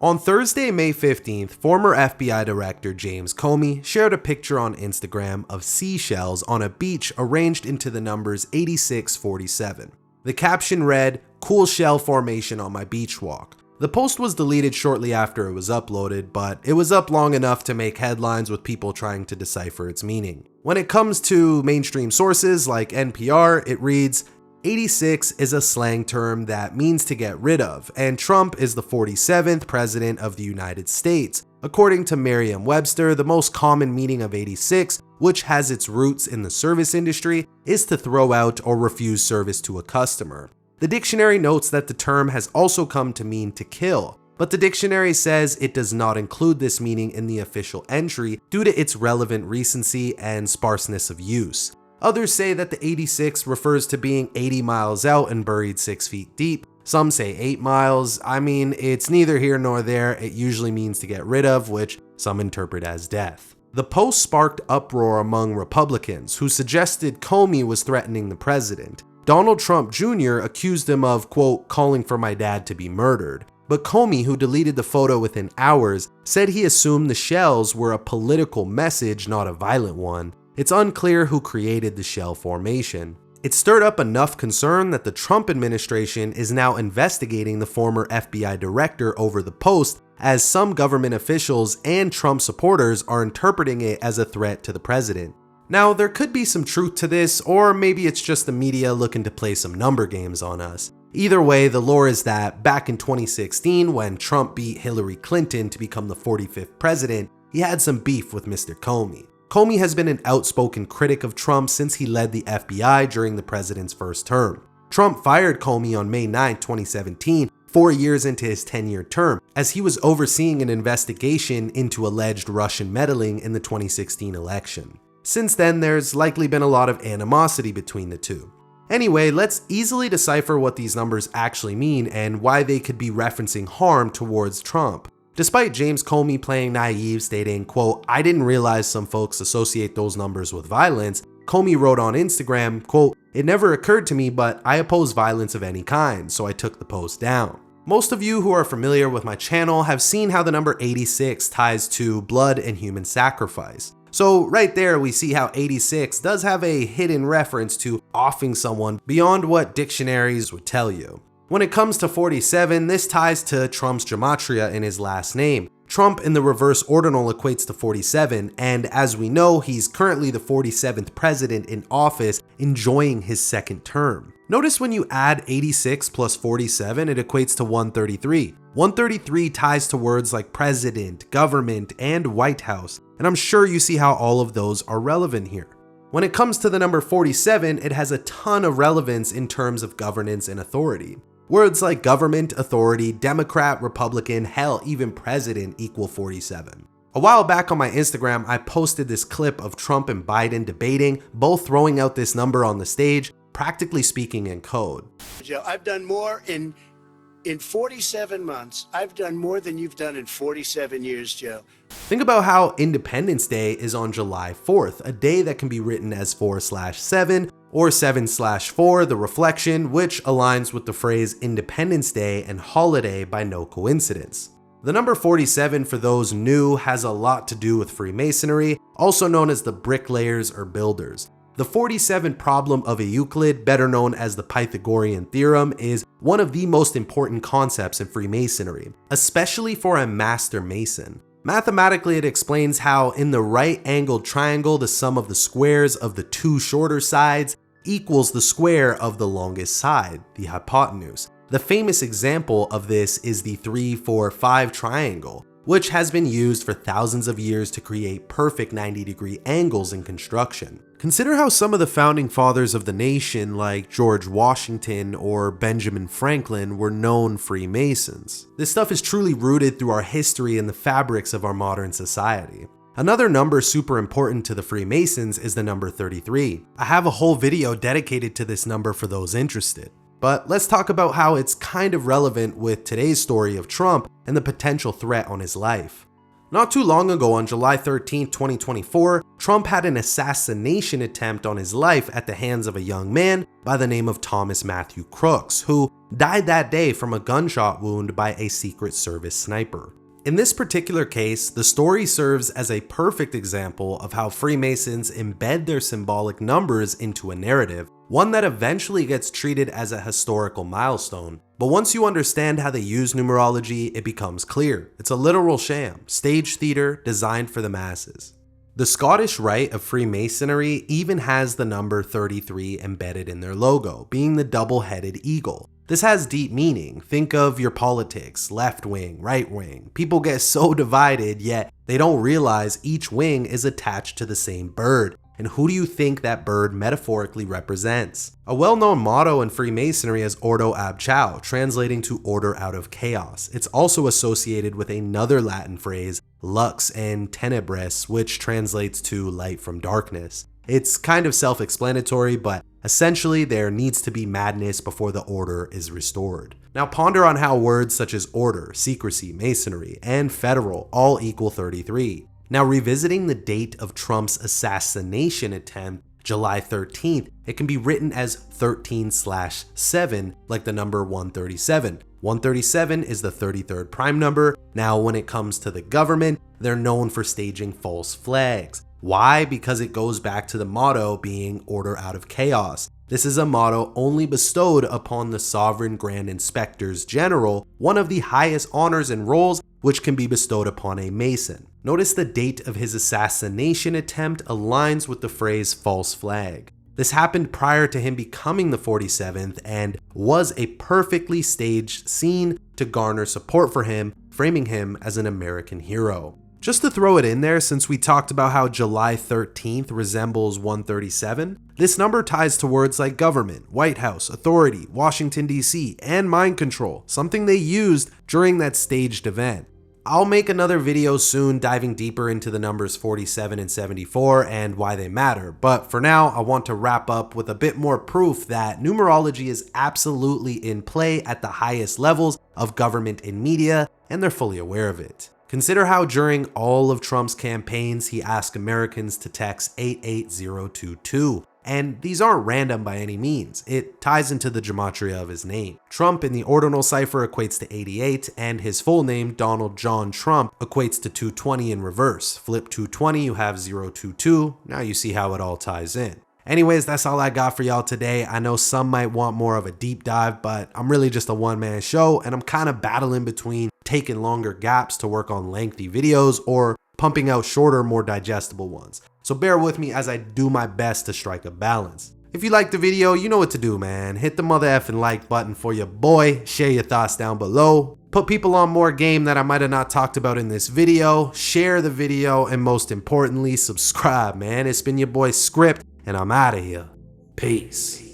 On Thursday, May 15th, former FBI Director James Comey shared a picture on Instagram of seashells on a beach arranged into the numbers 8647. The caption read, "Cool shell formation on my beach walk." The post was deleted shortly after it was uploaded, but it was up long enough to make headlines with people trying to decipher its meaning. When it comes to mainstream sources like NPR, it reads, 86 is a slang term that means to get rid of, and Trump is the 47th president of the United States. According to Merriam-Webster, the most common meaning of 86, which has its roots in the service industry, is to throw out or refuse service to a customer. The dictionary notes that the term has also come to mean to kill, but the dictionary says it does not include this meaning in the official entry due to its relevant recency and sparseness of use. Others say that the 86 refers to being 80 miles out and buried 6 feet deep. Some say 8 miles. I mean, it's neither here nor there. It usually means to get rid of, which some interpret as death. The post sparked uproar among Republicans who suggested Comey was threatening the president. Donald Trump Jr. accused him of, quote, calling for my dad to be murdered. But Comey, who deleted the photo within hours, said he assumed the shells were a political message, not a violent one. It's unclear who created the shell formation. It stirred up enough concern that the Trump administration is now investigating the former FBI director over the post, as some government officials and Trump supporters are interpreting it as a threat to the president. Now, there could be some truth to this, or maybe it's just the media looking to play some number games on us. Either way, the lore is that back in 2016, when Trump beat Hillary Clinton to become the 45th president, he had some beef with Mr. Comey. Comey has been an outspoken critic of Trump since he led the FBI during the president's first term. Trump fired Comey on May 9, 2017, 4 years into his 10-year term, as he was overseeing an investigation into alleged Russian meddling in the 2016 election. Since then, there's likely been a lot of animosity between the two. Anyway, let's easily decipher what these numbers actually mean and why they could be referencing harm towards Trump. Despite James Comey playing naive, stating, quote, "I didn't realize some folks associate those numbers with violence," Comey wrote on Instagram, quote, "It never occurred to me, but I oppose violence of any kind, so I took the post down." Most of you who are familiar with my channel have seen how the number 86 ties to blood and human sacrifice. So right there we see how 86 does have a hidden reference to offing someone beyond what dictionaries would tell you. When it comes to 47, this ties to Trump's gematria in his last name. Trump in the reverse ordinal equates to 47, and as we know, he's currently the 47th president in office, enjoying his second term. Notice when you add 86 plus 47, it equates to 133. 133 ties to words like president, government, and White House, and I'm sure you see how all of those are relevant here. When it comes to the number 47, it has a ton of relevance in terms of governance and authority. Words like government, authority, Democrat, Republican, hell, even president equal 47. A while back on my Instagram, I posted this clip of Trump and Biden debating, both throwing out this number on the stage, practically speaking in code. Joe, I've done more in 47 months. I've done more than you've done in 47 years, Joe. Think about how Independence Day is on July 4th, a day that can be written as 4/7 or 7/4, the reflection, which aligns with the phrase Independence Day and holiday by no coincidence. The number 47, for those new, has a lot to do with Freemasonry, also known as the bricklayers or builders. The 47 problem of Euclid, better known as the Pythagorean theorem, is one of the most important concepts in Freemasonry, especially for a master mason. Mathematically, it explains how in the right-angled triangle, the sum of the squares of the two shorter sides equals the square of the longest side, the hypotenuse. The famous example of this is the 3-4-5 triangle, which has been used for thousands of years to create perfect 90-degree angles in construction. Consider how some of the founding fathers of the nation, like George Washington or Benjamin Franklin, were known Freemasons. This stuff is truly rooted through our history and the fabrics of our modern society. Another number super important to the Freemasons is the number 33. I have a whole video dedicated to this number for those interested. But let's talk about how it's kind of relevant with today's story of Trump and the potential threat on his life. Not too long ago, on July 13, 2024, Trump had an assassination attempt on his life at the hands of a young man by the name of Thomas Matthew Crooks, who died that day from a gunshot wound by a Secret Service sniper. In this particular case, the story serves as a perfect example of how Freemasons embed their symbolic numbers into a narrative, one that eventually gets treated as a historical milestone. But once you understand how they use numerology, it becomes clear. It's a literal sham, stage theater designed for the masses. The Scottish Rite of Freemasonry even has the number 33 embedded in their logo, being the double-headed eagle. This has deep meaning. Think of your politics, left wing, right wing. People get so divided, yet they don't realize each wing is attached to the same bird. And who do you think that bird metaphorically represents? A well-known motto in Freemasonry is Ordo ab chao, translating to order out of chaos. It's also associated with another Latin phrase, lux in tenebris, which translates to light from darkness. It's kind of self-explanatory, but essentially there needs to be madness before the order is restored. Now ponder on how words such as order, secrecy, masonry, and federal all equal 33. Now revisiting the date of Trump's assassination attempt, July 13th, it can be written as 13/7, like the number 137. 137 is the 33rd prime number. Now when it comes to the government, they're known for staging false flags. Why? Because it goes back to the motto being order out of chaos. This is a motto only bestowed upon the Sovereign Grand Inspectors General, one of the highest honors and roles which can be bestowed upon a Mason. Notice the date of his assassination attempt aligns with the phrase false flag. This happened prior to him becoming the 47th and was a perfectly staged scene to garner support for him, framing him as an American hero. Just to throw it in there, since we talked about how July 13th resembles 137, this number ties to words like government, White House, authority, Washington DC, and mind control, something they used during that staged event. I'll make another video soon diving deeper into the numbers 47 and 74 and why they matter, but for now I want to wrap up with a bit more proof that numerology is absolutely in play at the highest levels of government and media, and they're fully aware of it. Consider how during all of Trump's campaigns, he asked Americans to text 88022. And these aren't random by any means. It ties into the gematria of his name. Trump in the ordinal cipher equates to 88, and his full name, Donald John Trump, equates to 220 in reverse. Flip 220, you have 022. Now you see how it all ties in. Anyways, that's all I got for y'all today. I know some might want more of a deep dive, but I'm really just a one-man show, and I'm kind of battling between taking longer gaps to work on lengthy videos or pumping out shorter, more digestible ones. So bear with me as I do my best to strike a balance. If you liked the video, you know what to do, man. Hit the mother effing like button for your boy. Share your thoughts down below. Put people on more game that I might have not talked about in this video. Share the video, and most importantly, subscribe, man. It's been your boy Script, and I'm out of here. Peace.